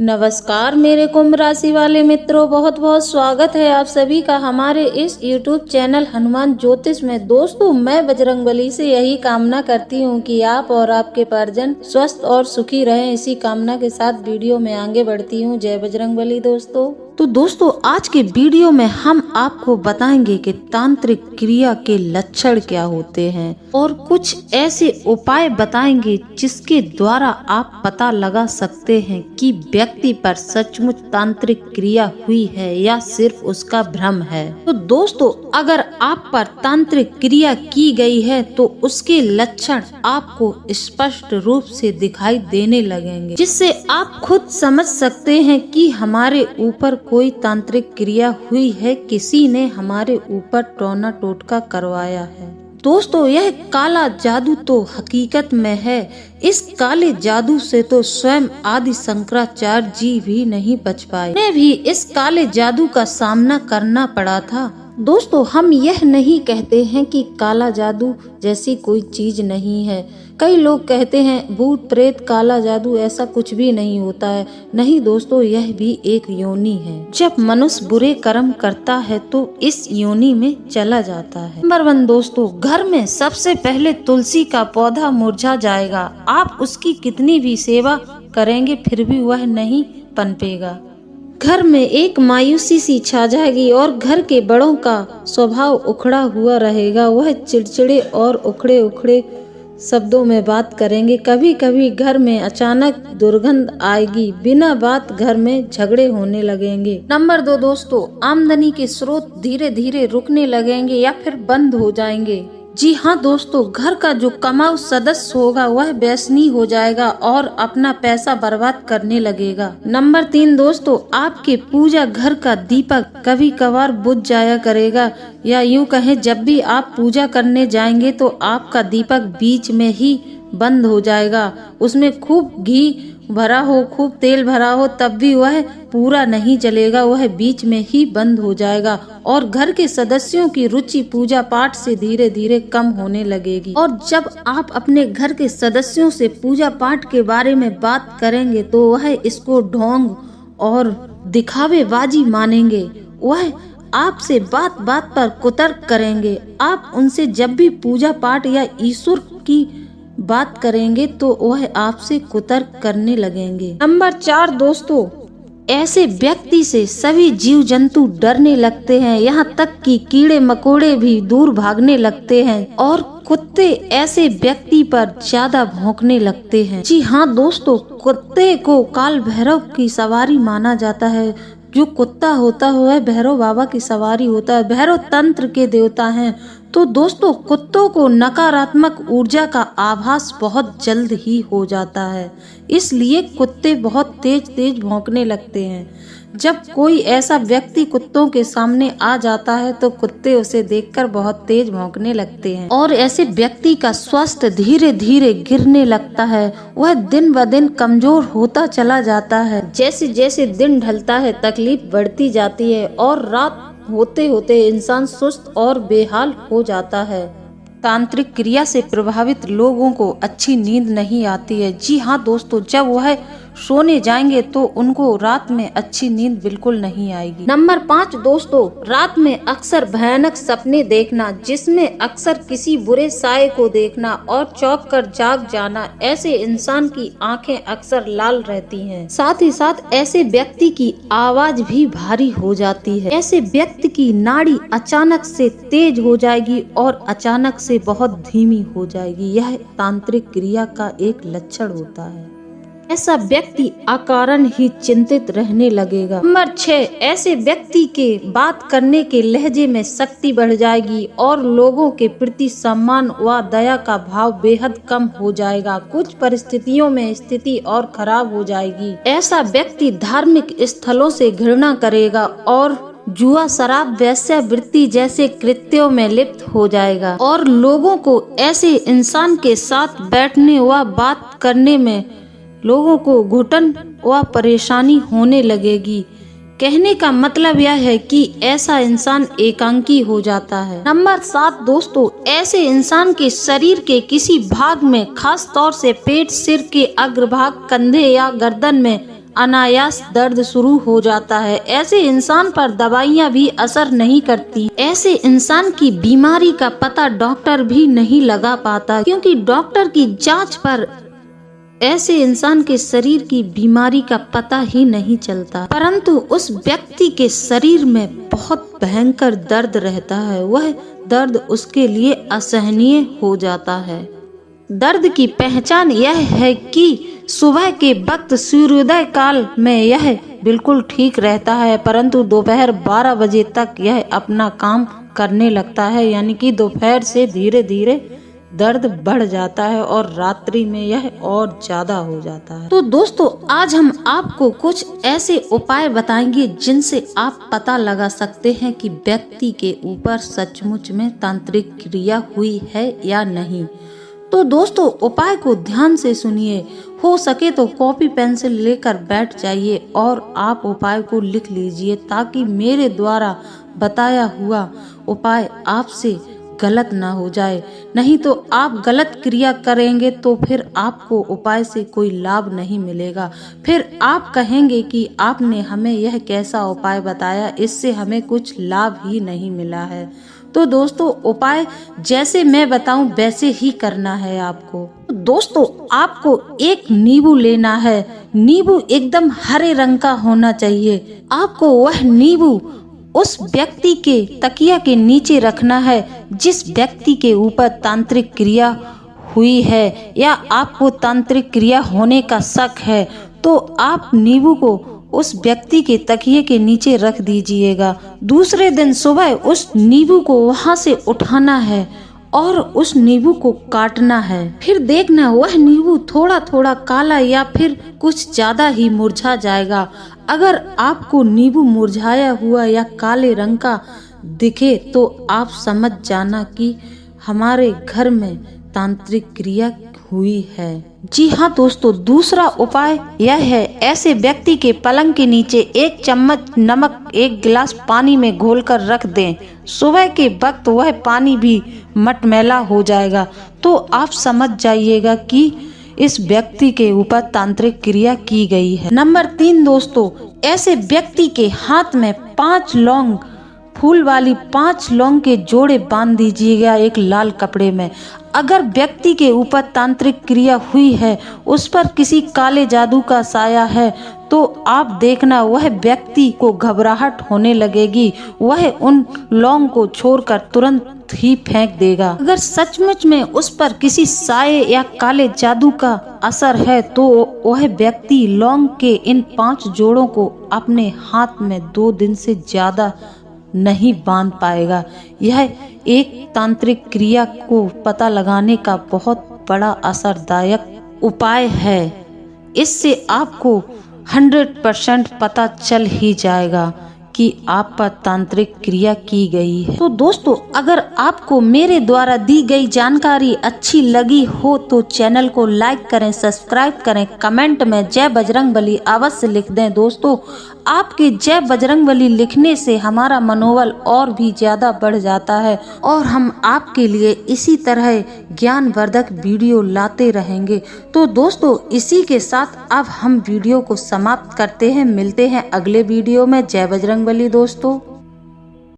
नमस्कार मेरे कुंभ राशि वाले मित्रों, बहुत बहुत स्वागत है आप सभी का हमारे इस YouTube चैनल हनुमान ज्योतिष में। दोस्तों, मैं बजरंगबली से यही कामना करती हूँ कि आप और आपके परिजन स्वस्थ और सुखी रहें। इसी कामना के साथ वीडियो में आगे बढ़ती हूँ। जय बजरंगबली। दोस्तों आज के वीडियो में हम आपको बताएंगे कि तांत्रिक क्रिया के लक्षण क्या होते हैं और कुछ ऐसे उपाय बताएंगे जिसके द्वारा आप पता लगा सकते हैं कि व्यक्ति पर सचमुच तांत्रिक क्रिया हुई है या सिर्फ उसका भ्रम है। तो दोस्तों, अगर आप पर तांत्रिक क्रिया की गई है तो उसके लक्षण आपको स्पष्ट रूप से दिखाई देने लगेंगे, जिससे आप खुद समझ सकते हैं कि हमारे ऊपर कोई तांत्रिक क्रिया हुई है, किसी ने हमारे ऊपर टोना टोटका करवाया है। दोस्तों, यह काला जादू तो हकीकत में है। इस काले जादू से तो स्वयं आदि शंकराचार्य जी भी नहीं बच पाए। उन्हें भी इस काले जादू का सामना करना पड़ा था। दोस्तों, हम यह नहीं कहते हैं कि काला जादू जैसी कोई चीज नहीं है। कई लोग कहते हैं भूत प्रेत काला जादू, ऐसा कुछ भी नहीं होता है। नहीं दोस्तों, यह भी एक योनि है। जब मनुष्य बुरे कर्म करता है तो इस योनि में चला जाता है। नंबर 1 दोस्तों, घर में सबसे पहले तुलसी का पौधा मुरझा जाएगा। आप उसकी कितनी भी सेवा करेंगे फिर भी वह नहीं पनपेगा। घर में एक मायूसी सी छा जाएगी और घर के बड़ों का स्वभाव उखड़ा हुआ रहेगा। वह चिड़चिड़े और उखड़े उखड़े शब्दों में बात करेंगे। कभी कभी घर में अचानक दुर्गंध आएगी। बिना बात घर में झगड़े होने लगेंगे। नंबर 2 दोस्तों, आमदनी के स्रोत धीरे धीरे रुकने लगेंगे या फिर बंद हो जाएंगे। जी हाँ दोस्तों, घर का जो कमाऊ सदस्य होगा वह व्यसनी हो जाएगा और अपना पैसा बर्बाद करने लगेगा। नंबर 3 दोस्तों, आपके पूजा घर का दीपक कभी कभार बुझ जाया करेगा, या यूँ कहें जब भी आप पूजा करने जाएंगे तो आपका दीपक बीच में ही बंद हो जाएगा। उसमें खूब घी भरा हो, खूब तेल भरा हो, तब भी वह पूरा नहीं जलेगा, वह बीच में ही बंद हो जाएगा और घर के सदस्यों की रुचि पूजा पाठ से धीरे धीरे कम होने लगेगी। और जब आप अपने घर के सदस्यों से पूजा पाठ के बारे में बात करेंगे तो वह इसको ढोंग और दिखावेबाजी मानेंगे। वह आपसे बात बात पर कुतर्क करेंगे। आप उनसे जब भी पूजा पाठ या ईश्वर की बात करेंगे तो वह आपसे कुतर्क करने लगेंगे। नंबर 4 दोस्तों, ऐसे व्यक्ति से सभी जीव जंतु डरने लगते हैं, यहाँ तक कि कीड़े मकोड़े भी दूर भागने लगते हैं और कुत्ते ऐसे व्यक्ति पर ज्यादा भौंकने लगते हैं। जी हाँ दोस्तों, कुत्ते को काल भैरव की सवारी माना जाता है। जो कुत्ता होता है वह भैरव बाबा की सवारी होता है। भैरव तंत्र के देवता हैं। तो दोस्तों, कुत्तों को नकारात्मक ऊर्जा का आभास बहुत जल्द ही हो जाता है, इसलिए कुत्ते बहुत तेज तेज भौंकने लगते हैं। जब कोई ऐसा व्यक्ति कुत्तों के सामने आ जाता है तो कुत्ते उसे देखकर बहुत तेज भौंकने लगते हैं और ऐसे व्यक्ति का स्वास्थ्य धीरे धीरे गिरने लगता है। वह दिन ब दिन कमजोर होता चला जाता है। जैसे जैसे दिन ढलता है तकलीफ बढ़ती जाती है और रात होते होते इंसान सुस्त और बेहाल हो जाता है। तांत्रिक क्रिया से प्रभावित लोगों को अच्छी नींद नहीं आती है। जी हाँ दोस्तों, जब वह सोने जाएंगे तो उनको रात में अच्छी नींद बिल्कुल नहीं आएगी। नंबर 5 दोस्तों, रात में अक्सर भयानक सपने देखना, जिसमें अक्सर किसी बुरे साये को देखना और चौंक कर जाग जाना। ऐसे इंसान की आंखें अक्सर लाल रहती हैं। साथ ही साथ ऐसे व्यक्ति की आवाज भी भारी हो जाती है। ऐसे व्यक्ति की नाड़ी अचानक से तेज हो जाएगी और अचानक से बहुत धीमी हो जाएगी। यह तांत्रिक क्रिया का एक लक्षण होता है। ऐसा व्यक्ति अकारण ही चिंतित रहने लगेगा। नंबर 6, ऐसे व्यक्ति के बात करने के लहजे में शक्ति बढ़ जाएगी और लोगों के प्रति सम्मान व दया का भाव बेहद कम हो जाएगा। कुछ परिस्थितियों में स्थिति और खराब हो जाएगी। ऐसा व्यक्ति धार्मिक स्थलों से घृणा करेगा और जुआ, शराब, वेश्यावृत्ति जैसे कृत्यों में लिप्त हो जाएगा और लोगों को ऐसे इंसान के साथ बैठने व बात करने में लोगों को घुटन व परेशानी होने लगेगी। कहने का मतलब यह है कि ऐसा इंसान एकांकी हो जाता है। नंबर 7 दोस्तों, ऐसे इंसान के शरीर के किसी भाग में, खास तौर से पेट, सिर के अग्रभाग, कंधे या गर्दन में अनायास दर्द शुरू हो जाता है। ऐसे इंसान पर दवाइयाँ भी असर नहीं करती। ऐसे इंसान की बीमारी का पता डॉक्टर भी नहीं लगा पाता, क्योंकि डॉक्टर की जांच पर ऐसे इंसान के शरीर की बीमारी का पता ही नहीं चलता, परंतु उस व्यक्ति के शरीर में बहुत भयंकर दर्द रहता है। वह दर्द उसके लिए असहनीय हो जाता है। दर्द की पहचान यह है कि सुबह के वक्त सूर्योदय काल में यह बिल्कुल ठीक रहता है, परंतु दोपहर 12 बजे तक यह अपना काम करने लगता है, यानी कि दोपहर से धीरे धीरे दर्द बढ़ जाता है और रात्रि में यह और ज्यादा हो जाता है। तो दोस्तों, आज हम आपको कुछ ऐसे उपाय बताएंगे जिनसे आप पता लगा सकते हैं कि व्यक्ति के ऊपर सचमुच में तांत्रिक क्रिया हुई है या नहीं। तो दोस्तों, उपाय को ध्यान से सुनिए। हो सके तो कॉपी पेंसिल लेकर बैठ जाइए और आप उपाय को लिख लीजिए, ताकि मेरे द्वारा बताया हुआ उपाय आपसे गलत ना हो जाए। नहीं तो आप गलत क्रिया करेंगे तो फिर आपको उपाय से कोई लाभ नहीं मिलेगा। फिर आप कहेंगे कि आपने हमें यह कैसा उपाय बताया, इससे हमें कुछ लाभ ही नहीं मिला है। तो दोस्तों, उपाय जैसे मैं बताऊं वैसे ही करना है आपको। दोस्तों, आपको एक नींबू लेना है। नींबू एकदम हरे रंग का होना चाहिए। आपको वह नींबू उस व्यक्ति के तकिया के नीचे रखना है जिस व्यक्ति के ऊपर तांत्रिक क्रिया हुई है, या आपको तांत्रिक क्रिया होने का शक है, तो आप नींबू को उस व्यक्ति के तकिए के नीचे रख दीजिएगा। दूसरे दिन सुबह उस नींबू को वहां से उठाना है और उस नींबू को काटना है। फिर देखना वह नींबू थोड़ा थोड़ा काला या फिर कुछ ज्यादा ही मुरझा जाएगा। अगर आपको नींबू मुरझाया हुआ या काले रंग का दिखे तो आप समझ जाना कि हमारे घर में तांत्रिक क्रिया हुई है। जी हाँ दोस्तों, दूसरा उपाय यह है, ऐसे व्यक्ति के पलंग के नीचे 1 चम्मच नमक 1 गिलास पानी में घोलकर रख दें। सुबह के वक्त वह पानी भी मटमैला हो जाएगा, तो आप समझ जाइएगा कि इस व्यक्ति के ऊपर तांत्रिक क्रिया की गई है। नंबर 3 दोस्तों, ऐसे व्यक्ति के हाथ में 5 लौंग, फूल वाली 5 लौंग के जोड़े बांध दीजिएगा एक लाल कपड़े में। अगर व्यक्ति के ऊपर तांत्रिक क्रिया हुई है, उस पर किसी काले जादू का साया है, तो आप देखना वह व्यक्ति को घबराहट होने लगेगी। वह उन लौंग को छोड़कर तुरंत ही फेंक देगा। अगर सचमुच में उस पर किसी साये या काले जादू का असर है, तो वह व्यक्ति लौंग के इन 5 जोड़ों को अपने हाथ में 2 दिन से ज्यादा नहीं बांध पाएगा। यह एक तांत्रिक क्रिया को पता लगाने का बहुत बड़ा असरदायक उपाय है। इससे आपको 100% पता चल ही जाएगा कि आप पर तांत्रिक क्रिया की गई है। तो दोस्तों, अगर आपको मेरे द्वारा दी गई जानकारी अच्छी लगी हो तो चैनल को लाइक करें, सब्सक्राइब करें, कमेंट में जय बजरंगबली अवश्य लिख दें। दोस्तों, आपके जय बजरंगबली लिखने से हमारा मनोबल और भी ज्यादा बढ़ जाता है और हम आपके लिए इसी तरह ज्ञानवर्धक वीडियो लाते रहेंगे। तो दोस्तों, इसी के साथ अब हम वीडियो को समाप्त करते हैं। मिलते हैं अगले वीडियो में। जय बजरंगबली दोस्तों।